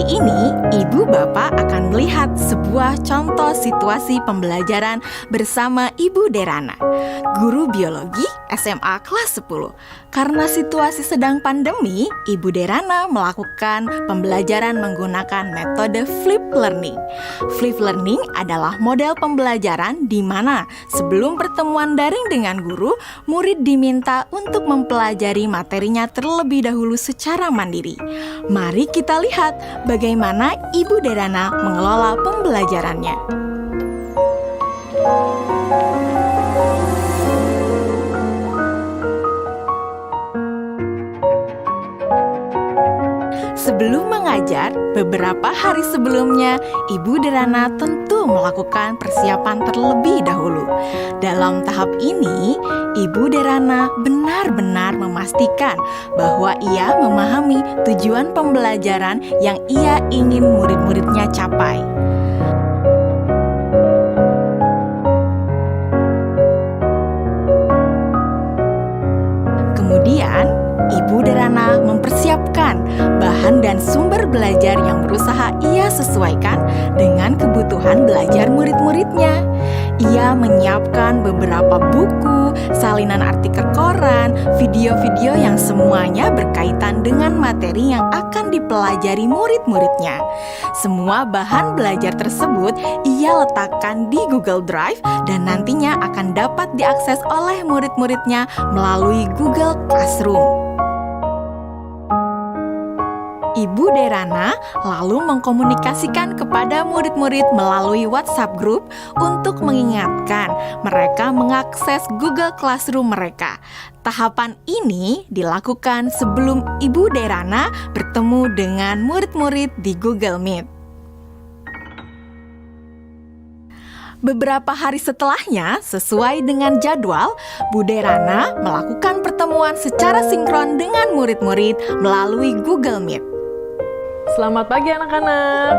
Kali ini, Ibu Bapak akan melihat sebuah contoh situasi pembelajaran bersama Ibu Derana, guru biologi SMA kelas 10. Karena situasi sedang pandemi, Ibu Derana melakukan pembelajaran menggunakan metode flip learning. Flip learning adalah model pembelajaran di mana sebelum pertemuan daring dengan guru, murid diminta untuk mempelajari materinya terlebih dahulu secara mandiri. Mari kita lihat bagaimana Ibu Derana mengelola pembelajarannya. Sebelum mengajar, beberapa hari sebelumnya, Ibu Derana tentu melakukan persiapan terlebih dahulu. Dalam tahap ini, Ibu Derana benar-benar memastikan bahwa ia memahami tujuan pembelajaran yang ia ingin murid-muridnya capai. Kemudian, Ibu Derana mempersiapkan bahan dan sumber belajar yang berusaha ia sesuaikan dengan kebutuhan belajar murid-muridnya. Ia menyiapkan beberapa buku, salinan artikel koran, video-video yang semuanya berkaitan dengan materi yang akan dipelajari murid-muridnya. Semua bahan belajar tersebut ia letakkan di Google Drive dan nantinya akan dapat diakses oleh murid-muridnya melalui Google Classroom. Ibu Derana lalu mengkomunikasikan kepada murid-murid melalui WhatsApp group untuk mengingatkan mereka mengakses Google Classroom mereka. Tahapan ini dilakukan sebelum Ibu Derana bertemu dengan murid-murid di Google Meet. Beberapa hari setelahnya, sesuai dengan jadwal, Bu Derana melakukan pertemuan secara sinkron dengan murid-murid melalui Google Meet. Selamat pagi anak-anak.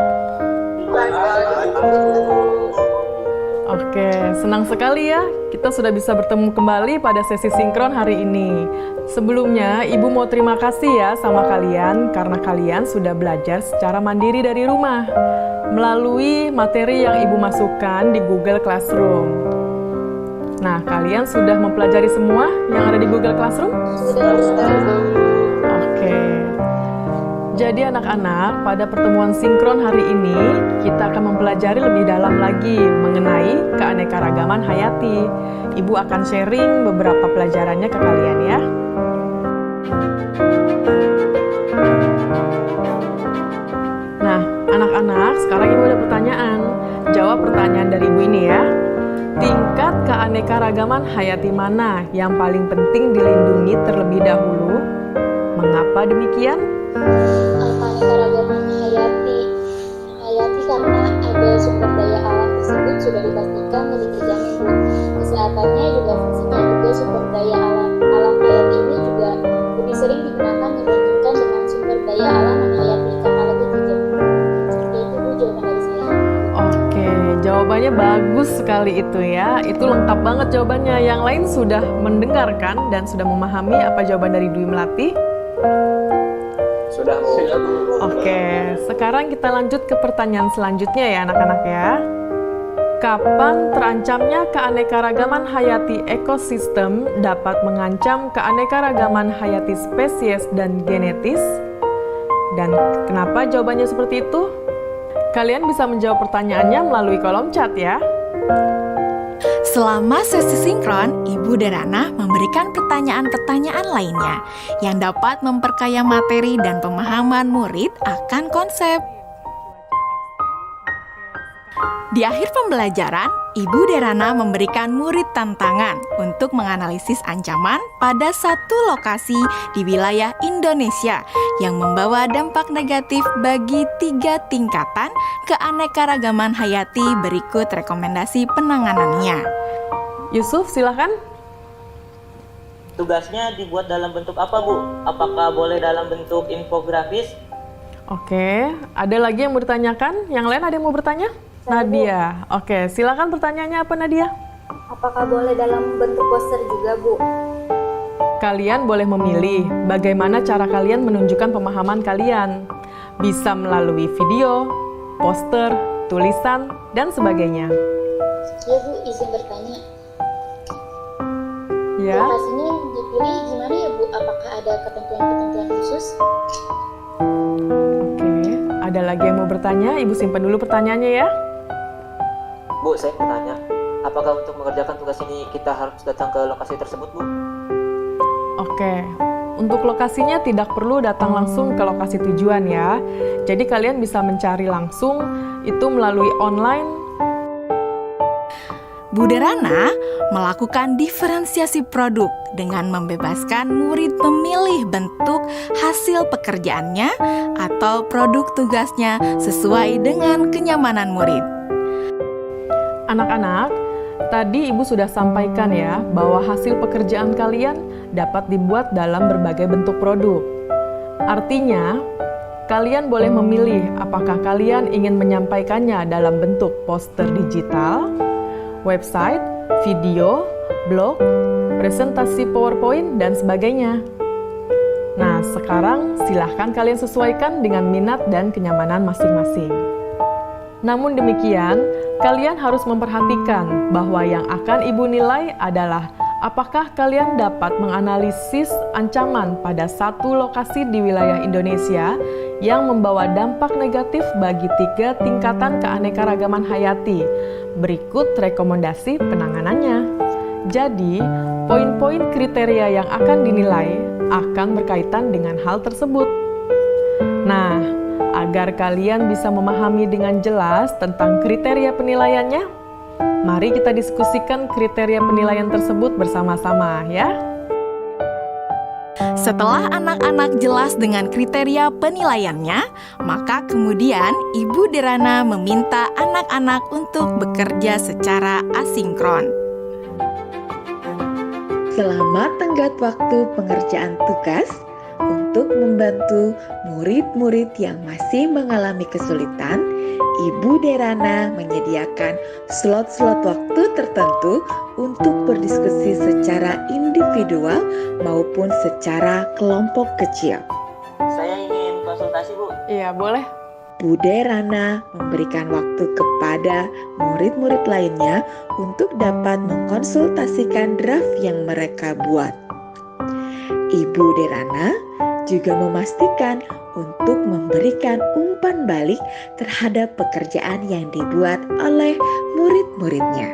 Oke, senang sekali ya kita sudah bisa bertemu kembali pada sesi sinkron hari ini. Sebelumnya, Ibu mau terima kasih ya sama kalian karena kalian sudah belajar secara mandiri dari rumah melalui materi yang Ibu masukkan di Google Classroom. Nah, kalian sudah mempelajari semua yang ada di Google Classroom? Sudah. Oke. Jadi anak-anak, pada pertemuan sinkron hari ini, kita akan mempelajari lebih dalam lagi mengenai keanekaragaman hayati. Ibu akan sharing beberapa pelajarannya ke kalian ya. Nah, anak-anak, sekarang Ibu ada pertanyaan. Jawab pertanyaan dari Ibu ini ya. Tingkat keanekaragaman hayati mana yang paling penting dilindungi terlebih dahulu? Mengapa demikian? Keanekaragaman hayati karena ada sumber daya alam tersebut sudah dipastikan lebih terjamin, Bu. Kesehatannya juga fungsinya juga sumber daya alam hayati ini juga lebih sering digunakan dibandingkan dengan sumber daya alam non-hayati karena lebih terjamin. Seperti itu, Bu, jawaban dari saya. Oke, jawabannya bagus sekali itu ya. Itu lengkap banget jawabannya. Yang lain sudah mendengarkan dan sudah memahami apa jawaban dari Dwi Melati? Sudah, Bu. Oke, sekarang kita lanjut ke pertanyaan selanjutnya ya anak-anak ya. Kapan terancamnya keanekaragaman hayati ekosistem dapat mengancam keanekaragaman hayati spesies dan genetis? Dan kenapa jawabannya seperti itu? Kalian bisa menjawab pertanyaannya melalui kolom chat ya. Selama sesi sinkron, Ibu Derana memberikan pertanyaan-pertanyaan lainnya yang dapat memperkaya materi dan pemahaman murid akan konsep. Di akhir pembelajaran, Ibu Derana memberikan murid tantangan untuk menganalisis ancaman pada satu lokasi di wilayah Indonesia yang membawa dampak negatif bagi 3 tingkatan keanekaragaman hayati. Berikut rekomendasi penanganannya. Yusuf, silakan. Tugasnya dibuat dalam bentuk apa, Bu? Apakah boleh dalam bentuk infografis? Oke, ada lagi yang mau ditanyakan? Yang lain ada yang mau bertanya? Nadia. Oke, silakan pertanyaannya apa Nadia? Apakah boleh dalam bentuk poster juga, Bu? Kalian boleh memilih bagaimana cara kalian menunjukkan pemahaman kalian. Bisa melalui video, poster, tulisan, dan sebagainya. Ya Bu, izin bertanya. Ya, Lokasinya yang dipilih gimana ya Bu? Apakah ada ketentuan-ketentuan khusus? oke. Ada lagi yang mau bertanya? Ibu simpan dulu pertanyaannya ya. Bu, saya mau tanya, apakah untuk mengerjakan tugas ini kita harus datang ke lokasi tersebut, Bu? Oke, untuk lokasinya tidak perlu datang langsung ke lokasi tujuan ya. Jadi kalian bisa mencari langsung itu melalui online. Bu Derana melakukan diferensiasi produk dengan membebaskan murid memilih bentuk hasil pekerjaannya atau produk tugasnya sesuai dengan kenyamanan murid. Anak-anak, tadi Ibu sudah sampaikan ya bahwa hasil pekerjaan kalian dapat dibuat dalam berbagai bentuk produk. Artinya, kalian boleh memilih apakah kalian ingin menyampaikannya dalam bentuk poster digital, website, video, blog, presentasi PowerPoint, dan sebagainya. Nah, sekarang silahkan kalian sesuaikan dengan minat dan kenyamanan masing-masing. Namun demikian, kalian harus memperhatikan bahwa yang akan Ibu nilai adalah apakah kalian dapat menganalisis ancaman pada satu lokasi di wilayah Indonesia yang membawa dampak negatif bagi 3 tingkatan keanekaragaman hayati. Berikut rekomendasi penanganannya. Jadi, poin-poin kriteria yang akan dinilai akan berkaitan dengan hal tersebut. Nah, agar kalian bisa memahami dengan jelas tentang kriteria penilaiannya, mari kita diskusikan kriteria penilaian tersebut bersama-sama ya. Setelah anak-anak jelas dengan kriteria penilaiannya, maka kemudian Ibu Derana meminta anak-anak untuk bekerja secara asinkron. Selama tenggat waktu pengerjaan tugas, untuk membantu murid-murid yang masih mengalami kesulitan, Ibu Derana menyediakan slot-slot waktu tertentu untuk berdiskusi secara individual maupun secara kelompok kecil. Saya ingin konsultasi, Bu. Iya, boleh. Bu Derana memberikan waktu kepada murid-murid lainnya untuk dapat mengkonsultasikan draft yang mereka buat. Ibu Derana juga memastikan untuk memberikan umpan balik terhadap pekerjaan yang dibuat oleh murid-muridnya.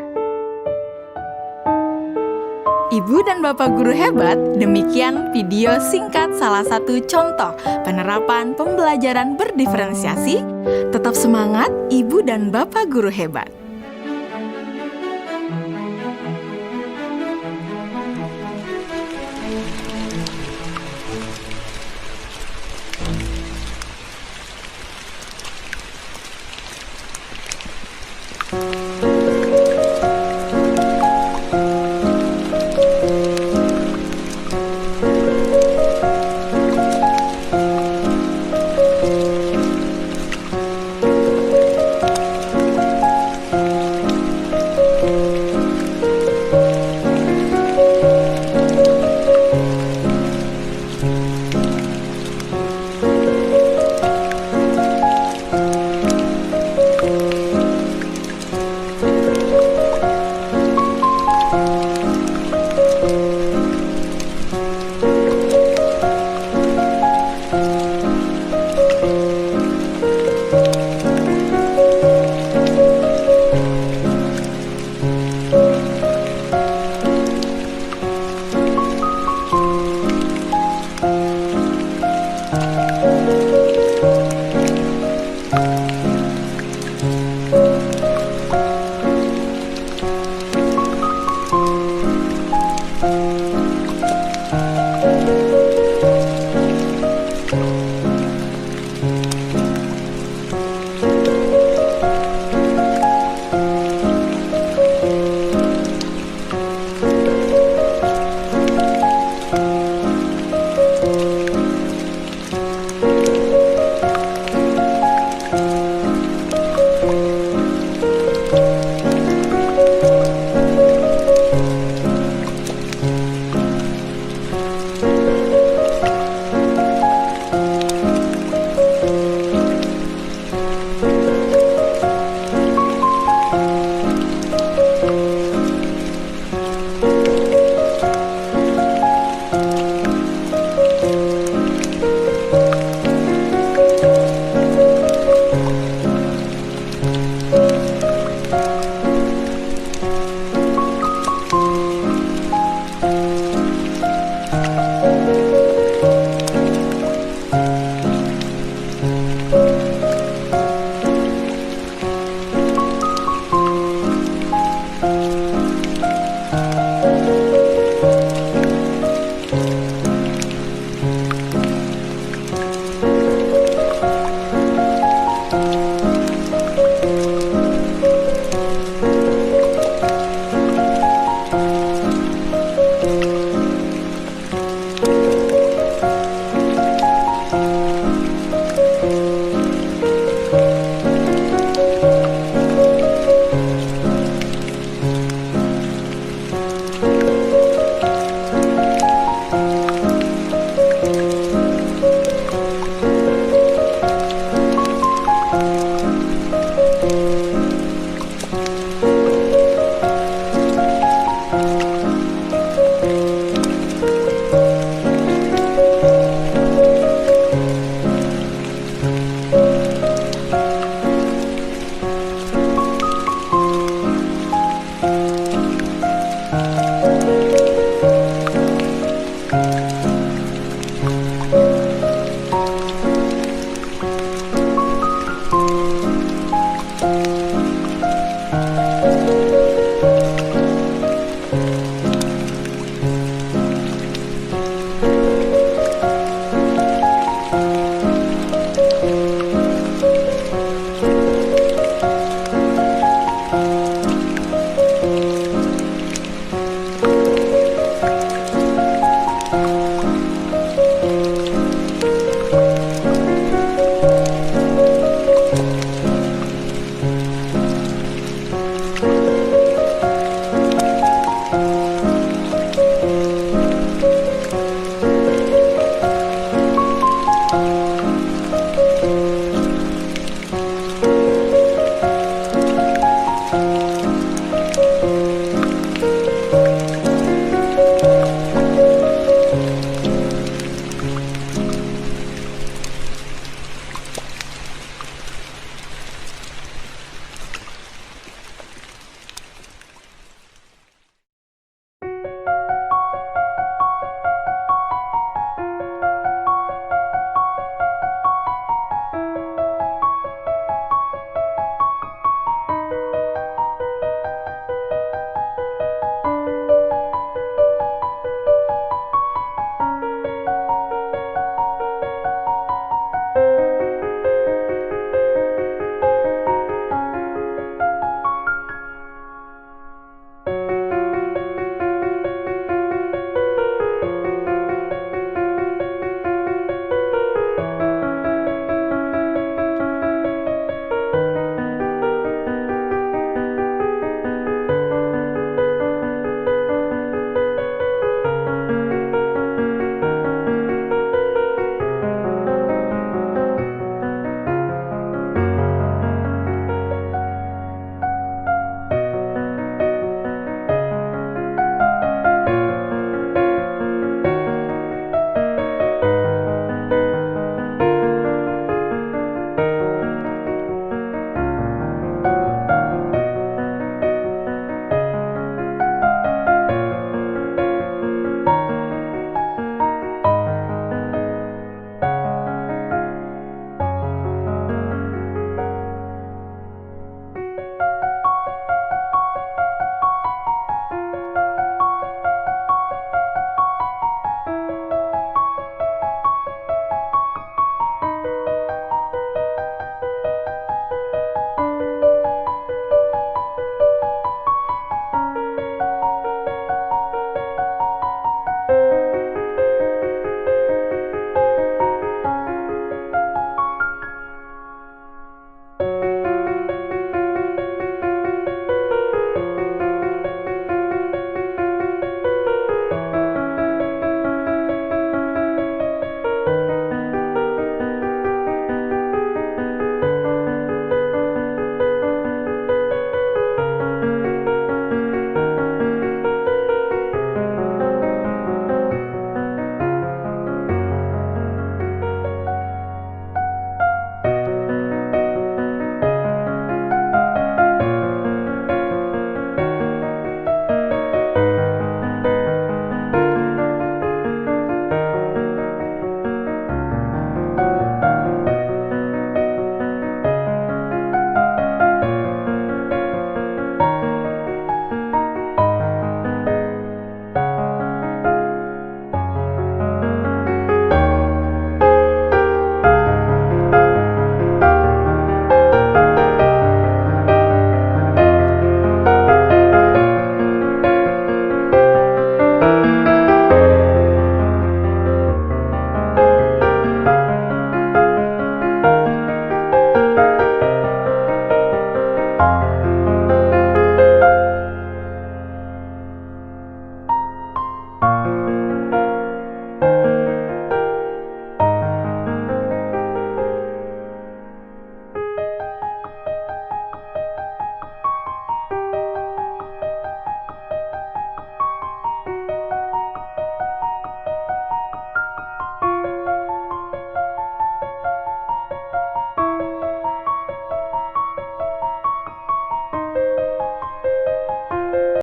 Ibu dan Bapak Guru hebat, demikian video singkat salah satu contoh penerapan pembelajaran berdiferensiasi. Tetap semangat, Ibu dan Bapak Guru hebat.